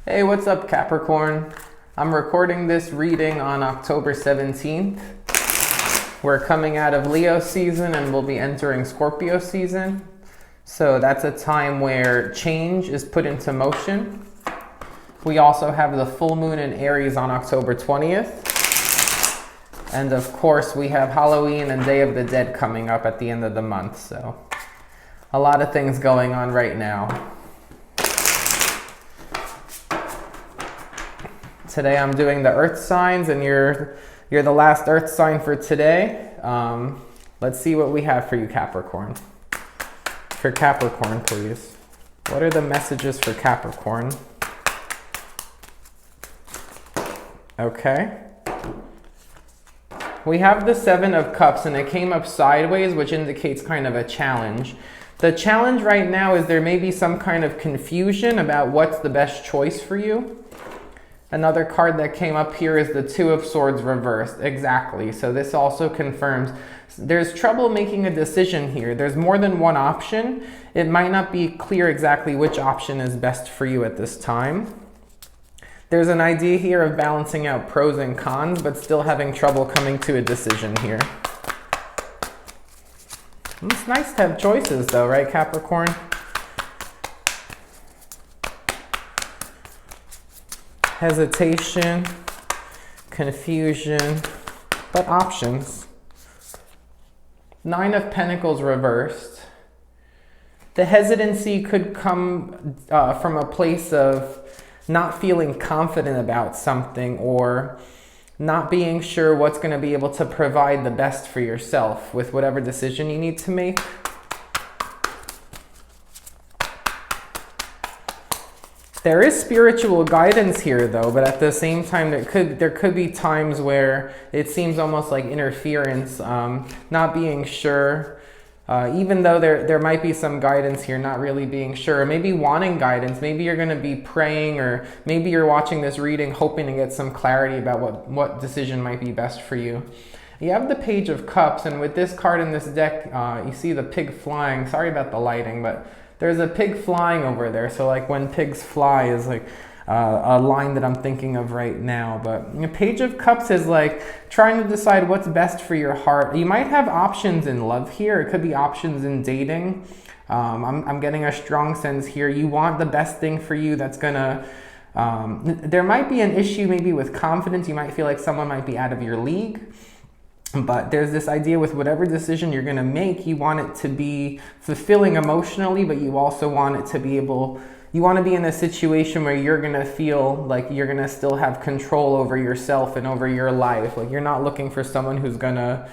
Hey, what's up, Capricorn? I'm recording this reading on October 17th. We're coming out of Leo season and we'll be entering Scorpio season. So that's a time where change is put into motion. We also have the full moon in Aries on October 20th. And of course, we have Halloween and Day of the Dead coming up at the end of the month. So a lot of things going on right now. Today I'm doing the earth signs and you're the last earth sign for today. Let's see what we have for you, Capricorn. For Capricorn, please. What are the messages for Capricorn? Okay. We have the Seven of Cups and it came up sideways, which indicates kind of a challenge. The challenge right now is there may be some kind of confusion about what's the best choice for you. Another card that came up here is the Two of Swords reversed. Exactly. So this also confirms there's trouble making a decision here. There's more than one option. It might not be clear exactly which option is best for you at this time. There's an idea here of balancing out pros and cons, but still having trouble coming to a decision here. It's nice to have choices though, right, Capricorn? Hesitation, confusion, but options. Nine of Pentacles reversed. The hesitancy could come from a place of not feeling confident about something or not being sure what's going to be able to provide the best for yourself with whatever decision you need to make. There is spiritual guidance here though, but at the same time there could be times where it seems almost like interference, not being sure, even though there might be some guidance here, not really being sure, maybe wanting guidance. Maybe you're going to be praying, or maybe you're watching this reading hoping to get some clarity about what decision might be best for you. You have the Page of Cups, and with this card in this deck, you see the pig flying. Sorry about the lighting, but there's a pig flying over there. So like when pigs fly is like a line that I'm thinking of right now. But the Page of Cups is like trying to decide what's best for your heart. You might have options in love here. It could be options in dating. I'm getting a strong sense here. You want the best thing for you that's gonna, there might be an issue maybe with confidence. You might feel like someone might be out of your league. But there's this idea with whatever decision you're going to make, you want it to be fulfilling emotionally, but you also want it to be you want to be in a situation where you're going to feel like you're going to still have control over yourself and over your life. Like you're not looking for someone who's going to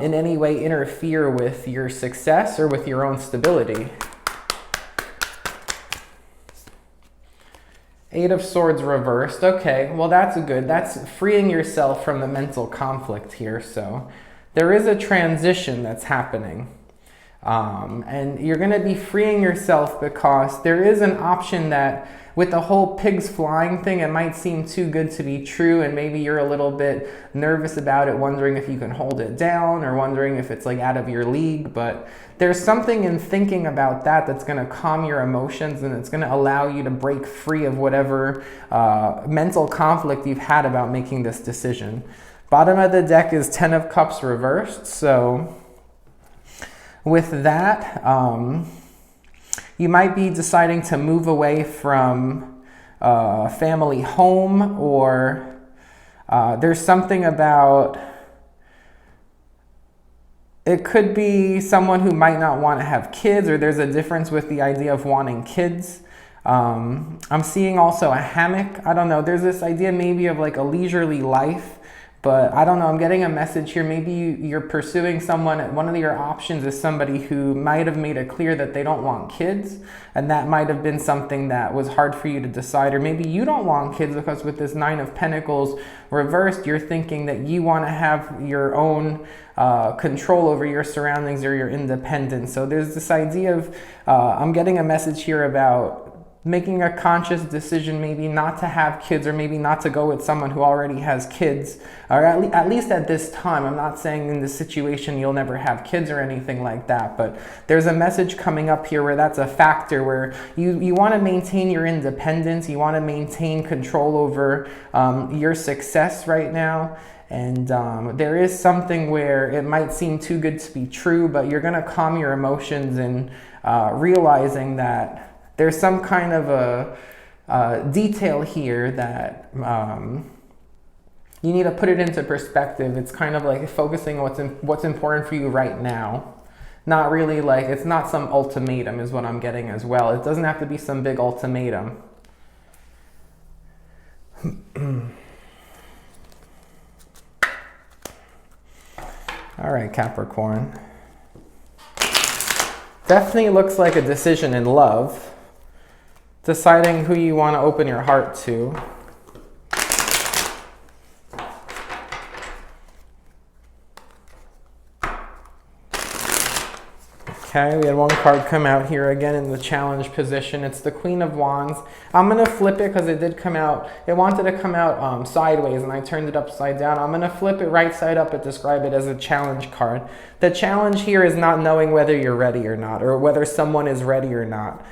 in any way interfere with your success or with your own stability. Eight of Swords reversed. Okay, well that's good. That's freeing yourself from the mental conflict here. So there is a transition that's happening. And you're going to be freeing yourself because there is an option that with the whole pigs flying thing, it might seem too good to be true. And maybe you're a little bit nervous about it, wondering if you can hold it down or wondering if it's like out of your league. But there's something in thinking about that that's going to calm your emotions and it's going to allow you to break free of whatever mental conflict you've had about making this decision. Bottom of the deck is 10 of Cups reversed. So with that, you might be deciding to move away from a family home, or there's something about, it could be someone who might not want to have kids, or there's a difference with the idea of wanting kids. I'm seeing also a hammock. I don't know. There's this idea maybe of like a leisurely life. But I don't know, I'm getting a message here. Maybe you're pursuing someone, one of your options is somebody who might have made it clear that they don't want kids. And that might have been something that was hard for you to decide. Or maybe you don't want kids because with this Nine of Pentacles reversed, you're thinking that you want to have your own control over your surroundings or your independence. So there's this idea of, I'm getting a message here about making a conscious decision maybe not to have kids, or maybe not to go with someone who already has kids, or at least at this time. I'm not saying in this situation you'll never have kids or anything like that, but there's a message coming up here where that's a factor, where you want to maintain your independence, you want to maintain control over your success right now. And there is something where it might seem too good to be true, but you're going to calm your emotions and realizing that there's some kind of a detail here that you need to put it into perspective. It's kind of like focusing on what's important for you right now. Not really like, it's not some ultimatum is what I'm getting as well. It doesn't have to be some big ultimatum. All right, Capricorn. Definitely looks like a decision in love. Deciding who you want to open your heart to. Okay, we had one card come out here again in the challenge position. It's the Queen of Wands. I'm going to flip it because it did come out. It wanted to come out sideways, and I turned it upside down. I'm going to flip it right side up and describe it as a challenge card. The challenge here is not knowing whether you're ready or not, or whether someone is ready or not.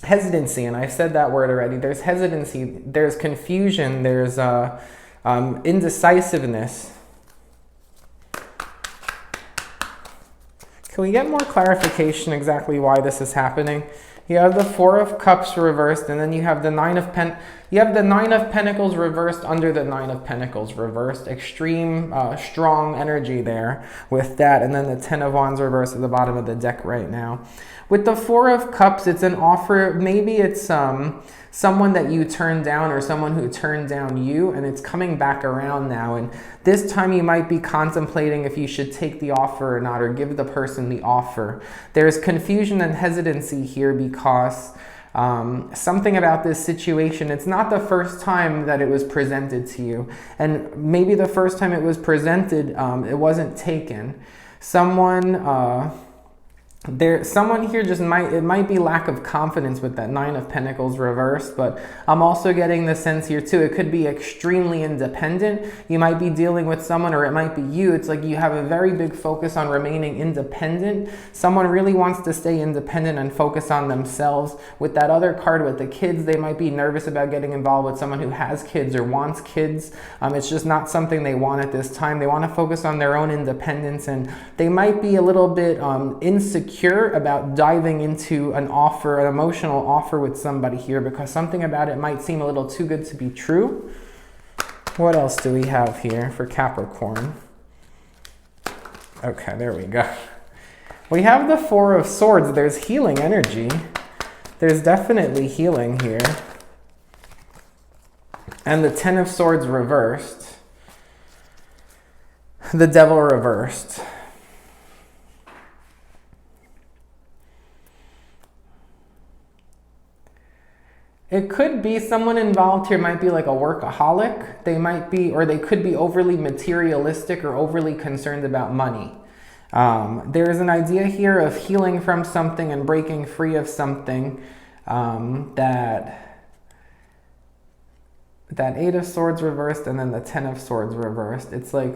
Hesitancy, and I said that word already. There's hesitancy, there's confusion, there's indecisiveness. Can we get more clarification exactly why this is happening? You have the Four of Cups reversed, and then you have the Nine of Pentacles reversed under the Nine of Pentacles reversed. Extreme, strong energy there with that, and then the Ten of Wands reversed at the bottom of the deck right now. With the Four of Cups, it's an offer. Maybe it's someone that you turned down, or someone who turned down you, and it's coming back around now. And this time you might be contemplating if you should take the offer or not, or give the person the offer. There's confusion and hesitancy here because something about this situation, it's not the first time that it was presented to you. And maybe the first time it was presented, it wasn't taken. Someone here just might be lack of confidence with that Nine of Pentacles reversed, but I'm also getting the sense here too, it could be extremely independent. You might be dealing with someone, or it might be you. It's like you have a very big focus on remaining independent. Someone really wants to stay independent and focus on themselves. With that other card with the kids, they might be nervous about getting involved with someone who has kids or wants kids. It's just not something they want at this time. They want to focus on their own independence, and they might be a little bit insecure about diving into an offer, an emotional offer with somebody here, because something about it might seem a little too good to be true. What else do we have here for Capricorn? Okay, there we go. We have the Four of Swords. There's healing energy. There's definitely healing here. And the Ten of Swords reversed. The Devil reversed. It could be someone involved here might be like a workaholic. They might be, or they could be overly materialistic or overly concerned about money. There is an idea here of healing from something and breaking free of something. That Eight of Swords reversed, and then the Ten of Swords reversed. It's like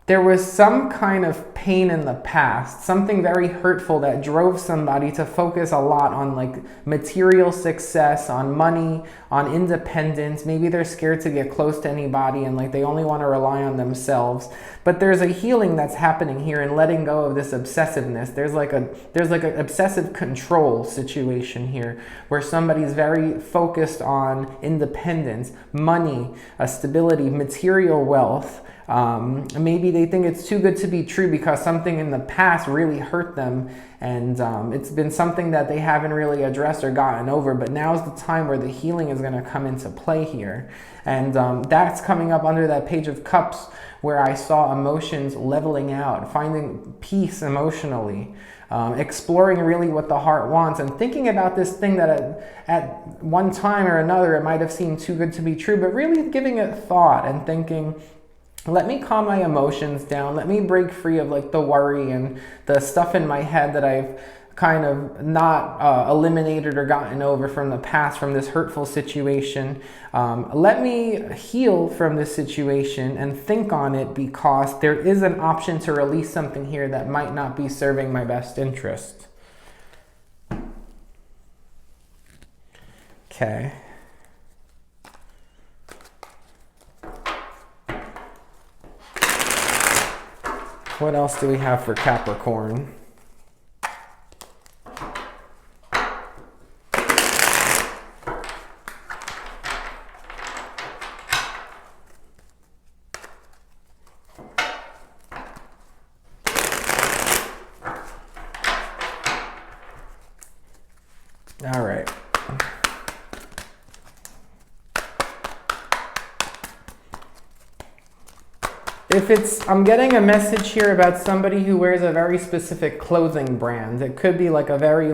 there was some kind of pain in the past, something very hurtful that drove somebody to focus a lot on like material success, on money, on independence. Maybe they're scared to get close to anybody and like they only want to rely on themselves. But there's a healing that's happening here and letting go of this obsessiveness. There's like an obsessive control situation here where somebody's very focused on independence, money, stability, material wealth. Maybe they think it's too good to be true because something in the past really hurt them, and it's been something that they haven't really addressed or gotten over, but now's the time where the healing is going to come into play here. And that's coming up under that Page of Cups, where I saw emotions leveling out, finding peace emotionally, exploring really what the heart wants, and thinking about this thing that at one time or another it might have seemed too good to be true, but really giving it thought and thinking, let me calm my emotions down. Let me break free of like the worry and the stuff in my head that I've kind of not eliminated or gotten over from the past, from this hurtful situation. Let me heal from this situation and think on it, because there is an option to release something here that might not be serving my best interest. Okay. What else do we have for Capricorn? All right. I'm getting a message here about somebody who wears a very specific clothing brand. It could be like a very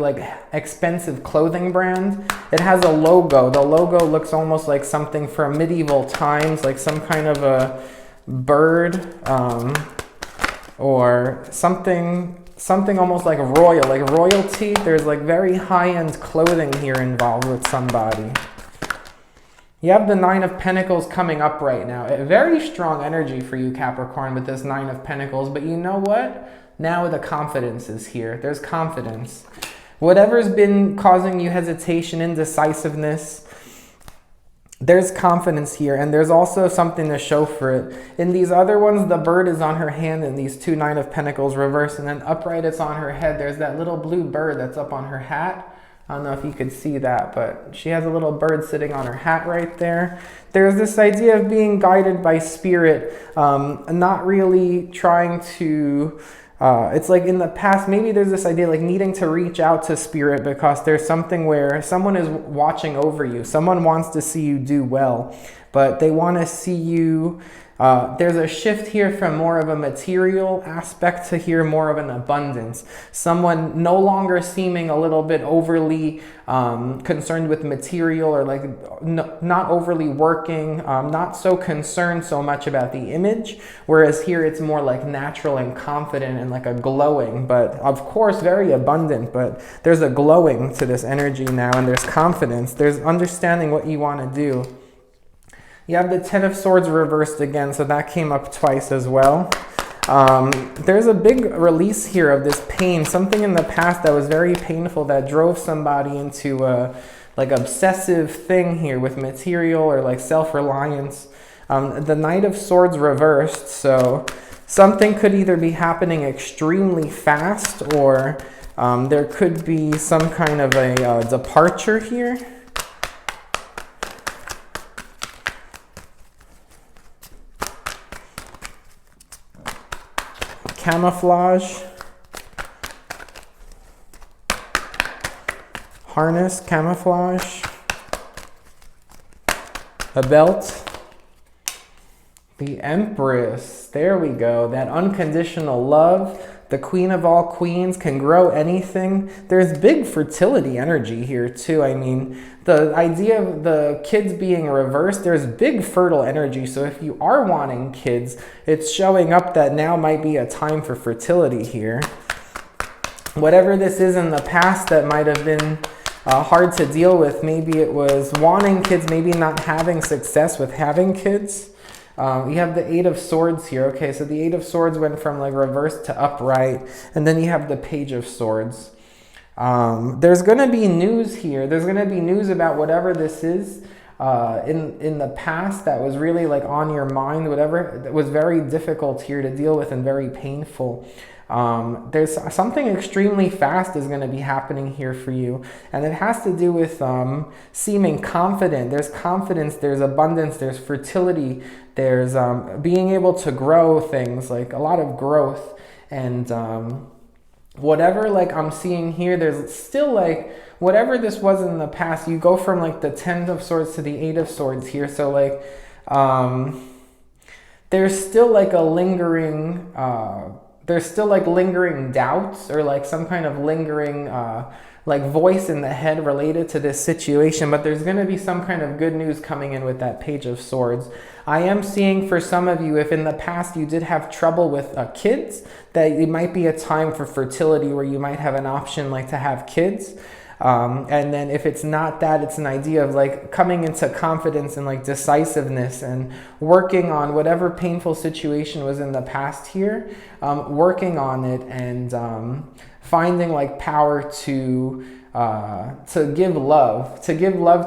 expensive clothing brand. It has a logo. The logo looks almost like something from medieval times, like some kind of a bird, or something almost like royal, like royalty. There's like very high-end clothing here involved with somebody. You have the Nine of Pentacles coming up right now. A very strong energy for you, Capricorn, with this Nine of Pentacles. But you know what? Now the confidence is here. There's confidence. Whatever's been causing you hesitation, indecisiveness, there's confidence here. And there's also something to show for it. In these other ones, the bird is on her hand in these two Nine of Pentacles reverse. And then upright, it's on her head. There's that little blue bird that's up on her hat. I don't know if you could see that, but she has a little bird sitting on her hat right there. There's this idea of being guided by spirit, not really trying to, it's like in the past, maybe there's this idea like needing to reach out to spirit because there's something where someone is watching over you. Someone wants to see you do well, but they want to see you. There's a shift here from more of a material aspect to here more of an abundance. Someone no longer seeming a little bit overly concerned with material, or like not overly working, not so concerned so much about the image, whereas here it's more like natural and confident and like a glowing, but of course very abundant, but there's a glowing to this energy now, and there's confidence, there's understanding what you want to do. You have the Ten of Swords reversed again, so that came up twice as well. There's a big release here of this pain, something in the past that was very painful that drove somebody into a like obsessive thing here with material or like self-reliance. The Knight of Swords reversed, so something could either be happening extremely fast, or there could be some kind of a departure here. Camouflage, harness, camouflage, a belt, the Empress, there we go, that unconditional love. The Queen of all queens can grow anything. There's big fertility energy here too. I mean, the idea of the kids being reversed, there's big fertile energy. So if you are wanting kids, it's showing up that now might be a time for fertility here. Whatever this is in the past that might have been hard to deal with, maybe it was wanting kids, maybe not having success with having kids. You have the Eight of Swords here. Okay, so the Eight of Swords went from like reverse to upright, and then you have the Page of Swords. There's going to be news here. There's going to be news about whatever this is in the past that was really like on your mind, whatever that was very difficult here to deal with and very painful. There's something extremely fast is going to be happening here for you, and it has to do with seeming confident. There's confidence, there's abundance, there's fertility, there's being able to grow things, like a lot of growth, and whatever like I'm seeing here, there's still like whatever this was in the past, you go from like the Ten of Swords to the Eight of Swords here, so like there's still like a lingering there's still like lingering doubts, or like some kind of lingering like voice in the head related to this situation, but there's going to be some kind of good news coming in with that Page of Swords. I am seeing for some of you, if in the past you did have trouble with kids, that it might be a time for fertility where you might have an option like to have kids. And then if it's not that, it's an idea of like coming into confidence and like decisiveness and working on whatever painful situation was in the past here, working on it and finding like power to give love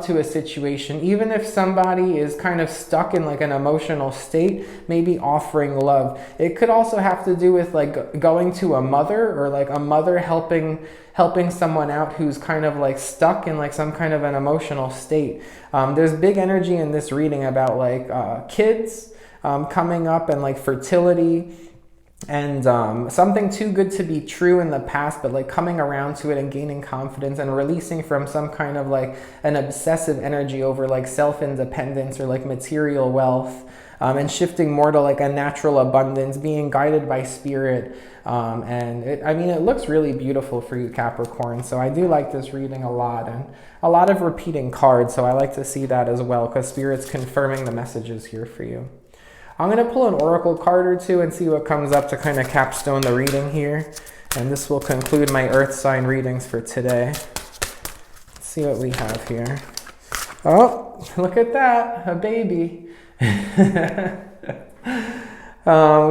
to a situation, even if somebody is kind of stuck in like an emotional state, maybe offering love. It could also have to do with like going to a mother, or like a mother helping someone out who's kind of like stuck in like some kind of an emotional state. There's big energy in this reading about like kids coming up and like fertility. And something too good to be true in the past, but like coming around to it and gaining confidence and releasing from some kind of like an obsessive energy over like self-independence or like material wealth, and shifting more to like a natural abundance, being guided by spirit. And it looks really beautiful for you, Capricorn. So I do like this reading a lot, and a lot of repeating cards. So I like to see that as well, because spirit's confirming the messages here for you. I'm going to pull an oracle card or two and see what comes up to kind of capstone the reading here. And this will conclude my earth sign readings for today. Let's see what we have here. Oh, look at that, a baby. We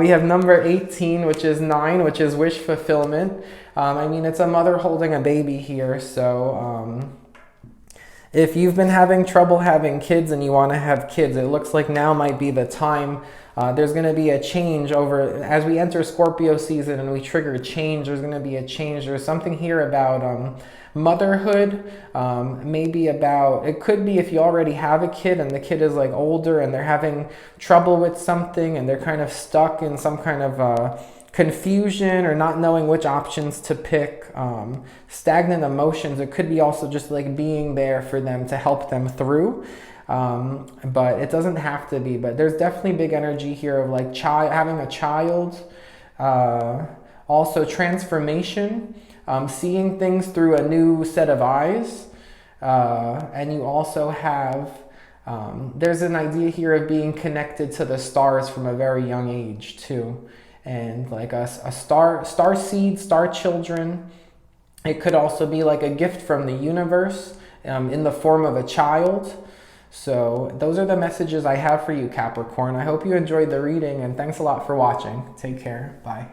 have number 18, which is 9, which is wish fulfillment. It's a mother holding a baby here, so if you've been having trouble having kids and you want to have kids, it looks like now might be the time. There's going to be a change over, as we enter Scorpio season and we trigger change, there's going to be a change. There's something here about motherhood, maybe about, it could be if you already have a kid and the kid is like older and they're having trouble with something and they're kind of stuck in some kind of confusion or not knowing which options to pick, stagnant emotions. It could be also just like being there for them to help them through, but it doesn't have to be. But there's definitely big energy here of like having a child, also transformation, seeing things through a new set of eyes, and you also have there's an idea here of being connected to the stars from a very young age too. And like a star seed, star children. It could also be like a gift from the universe in the form of a child. So those are the messages I have for you, Capricorn. I hope you enjoyed the reading, and thanks a lot for watching. Take care. Bye.